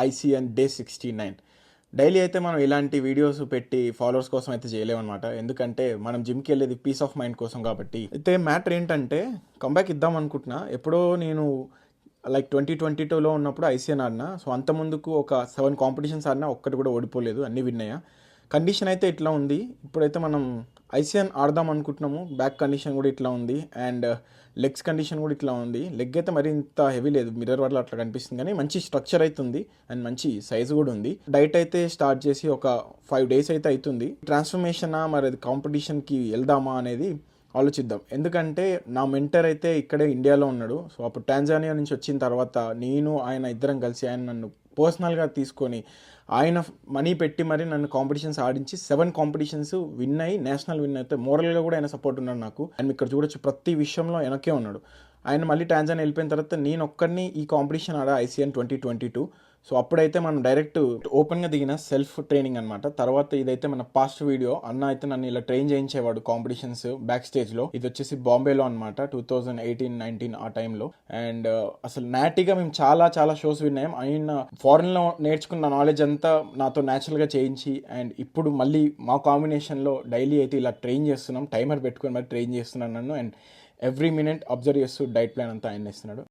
ICN day 69. Daily అయితే మనం ఇలాంటి వీడియోస్ పెట్టి ఫాలోవర్స్ కోసం అయితే చేయలేమన్నమాట. ఎందుకంటే మనం జిమ్కి వెళ్ళేది పీస్ ఆఫ్ మైండ్ కోసం కాబట్టి. అయితే మ్యాటర్ ఏంటంటే కంబ్యాక్ ఇద్దాం అనుకుంటున్నా. ఎప్పుడో నేను లైక్ 2022లో ఉన్నప్పుడు ICN ఆడినా. సో అంత ముందుకు ఒక 7 కాంపిటీషన్స్ ఆడినా, ఒక్కటి కూడా ఓడిపోలేదు, అన్నీ విన్ అయ్యా. కండిషన్ అయితే ఇట్లా ఉంది. ఇప్పుడైతే మనం ICN ఆడదాం అనుకుంటున్నాము. బ్యాక్ కండిషన్ కూడా ఇట్లా ఉంది అండ్ లెగ్స్ కండిషన్ కూడా ఇట్లా ఉంది. లెగ్ అయితే మరి ఇంత హెవీ లేదు, మిర్రర్ వల్ల అట్లా కనిపిస్తుంది, కానీ మంచి స్ట్రక్చర్ అయితే ఉంది అండ్ మంచి సైజు కూడా ఉంది. డైట్ అయితే స్టార్ట్ చేసి ఒక 5 days అయితే అవుతుంది. ట్రాన్స్ఫర్మేషనా మరి అది కాంపిటీషన్కి వెళ్దామా అనేది ఆలోచిద్దాం. ఎందుకంటే నా మెంటర్ అయితే ఇక్కడే ఇండియాలో ఉన్నాడు. సో అప్పుడు టాంజానియా నుంచి వచ్చిన తర్వాత నేను ఆయన ఇద్దరం కలిసి ఆయన నన్ను పర్సనల్గా తీసుకొని ఆయన మనీ పెట్టి మరి నన్ను కాంపిటీషన్స్ ఆడించి 7 కాంపిటీషన్స్ విన్ అయ్యి నేషనల్ విన్ అయితే మోరల్గా కూడా ఆయన సపోర్ట్ ఉన్నాడు నాకు. అండ్ ఇక్కడ చూడొచ్చు ప్రతి విషయంలో వెనకే ఉన్నాడు. ఆయన మళ్ళీ టాంజానియా వెళ్ళిపోయిన తర్వాత నేను ఒక్కడిని ఈ కాంపిటీషన్ ఆడా ICN 2022. సో అప్పుడైతే మనం డైరెక్ట్ ఓపెన్గా దిగిన సెల్ఫ్ ట్రైనింగ్ అనమాట. తర్వాత ఇదైతే మన పాస్ట్ వీడియో. అన్న అయితే నన్ను ఇలా ట్రైన్ చేయించేవాడు కాంపిటీషన్స్ బ్యాక్ స్టేజ్లో. ఇది వచ్చేసి బాంబేలో అనమాట, 2018-19 ఆ టైంలో. అండ్ అసలు నాటిగా మేము చాలా చాలా షోస్ విన్నాం. ఆయన ఫారెన్లో నేర్చుకున్న నాలెడ్జ్ అంతా నాతో న్యాచురల్గా చేయించి అండ్ ఇప్పుడు మళ్ళీ మా కాంబినేషన్లో డైలీ అయితే ఇలా ట్రైన్ చేస్తున్నాం. టైమర్ పెట్టుకొని మరి ట్రైన్ చేస్తున్నాను నన్ను. అండ్ ఎవ్రీ మినిట్ అబ్జర్వ్ చేస్తూ డైట్ ప్లాన్ అంతా ఆయన ఇస్తున్నాడు.